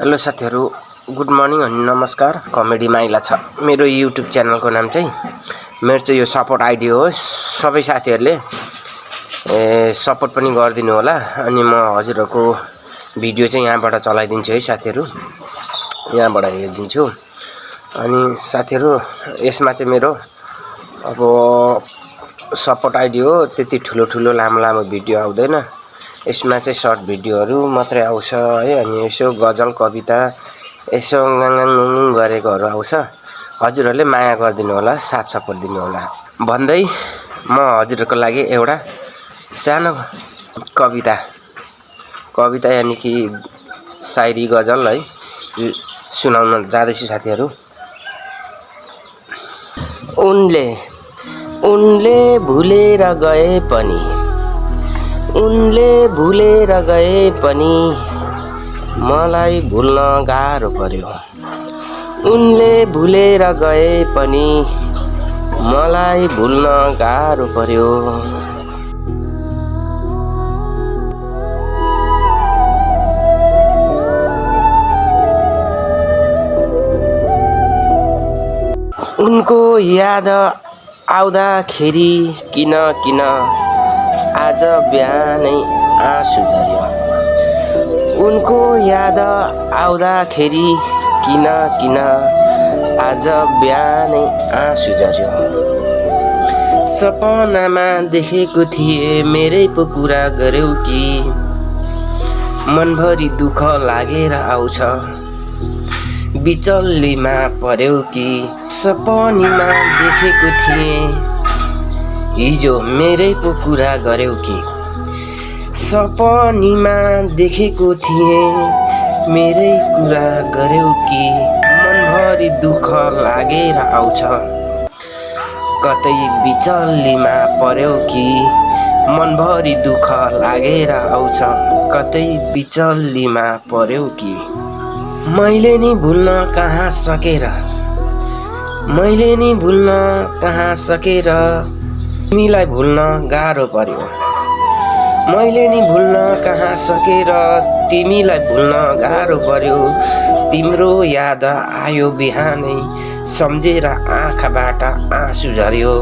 Hello साथीहरु, good morning अनि नमस्कार। कमेडी माइला छ मेरो युट्युब च्यानलको नाम चाहिँ। मेरो चाहिँ यो सपोर्ट आइडी हो। सबै साथीहरुले सपोर्ट पनि गरिदिनु होला। अनि म हजुरहरुको भिडियो चाहिँ यहाँबाट चलाइदिन्छु है साथीहरु, यहाँबाट हेरिदिन्छु। अनि साथीहरु, यसमा चाहिँ मेरो अब सपोर्ट आइडी हो, त्यति ठुलो लामो भिडियो आउँदैन। यसमा चाहिँ सर्ट भिडियोहरु मात्रै आउँछ है। अनि यसो गजल कविता यसो गाङ गरेकोहरु आउँछ। हजुरहरुले माया गरिदिनु होला, साथ सपोर्ट दिनु होला भन्दै म हजुरहरुको लागि एउटा सानो कविता यानी कि शायरी गजल है सुनाउन जाँदैछु साथीहरु। उनले भुलेर गए पनि मलाई भुल्न गाह्रो पर्यो। उनले भुलेर गए पनि मलाई भुल्न गाह्रो पर्यो। उनको याद आउँदाखेरि किन आज बिहानै आँसु झर्यो। उनको याद आउँदाखेरि किन आज बिहानै आँसु झर्यो। सपनामा देखेको थिए मेरै पो कुरा गर्यौ कि मनभरि दुःख लागेर आउँछ बिचल्लीमा पर्यौ कि। सपनीमा देखेको थिए हिजो मेरै पो कुरा गर्यौ कि। सपनीमा देखेको थिए मेरै कुरा गर्यौ कि। मनभरि दुःख लागेर आउँछ कतै बिचल्लीमा पर्यौ कि। मनभरि दुःख लागेर आउँछ कतै बिचल्लीमा पर्यौ कि। मैले नि भुल्न कहाँ सकेर तिमीलाई भुल्न गाह्रो पर्यो। मैले नि भुल्न कहाँ सकेर तिमीलाई भुल्न गाह्रो पर्यो। तिम्रो याद आयो बिहानै सम्झेर आँखाबाट आँसु झर्यो।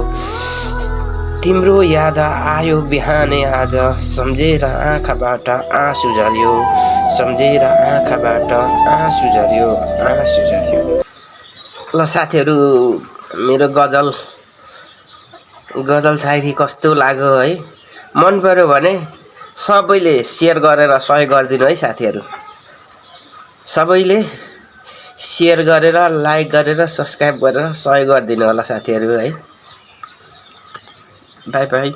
तिम्रो याद आयो बिहानै आज सम्झेर आँखाबाट आँसु झर्यो। सम्झेर आँखाबाट आँसु झर्यो। ल साथीहरु, मेरो गजल शायरी कस्तो लाग्यो है। मन पर्यो भने सबैले शेयर गरेर सहयोग गरिदिनु है साथीहरु। सबैले शेयर गरेर लाइक गरेर सब्स्क्राइब गरेर सहयोग गरिदिनु होला साथीहरु है। Bye bye.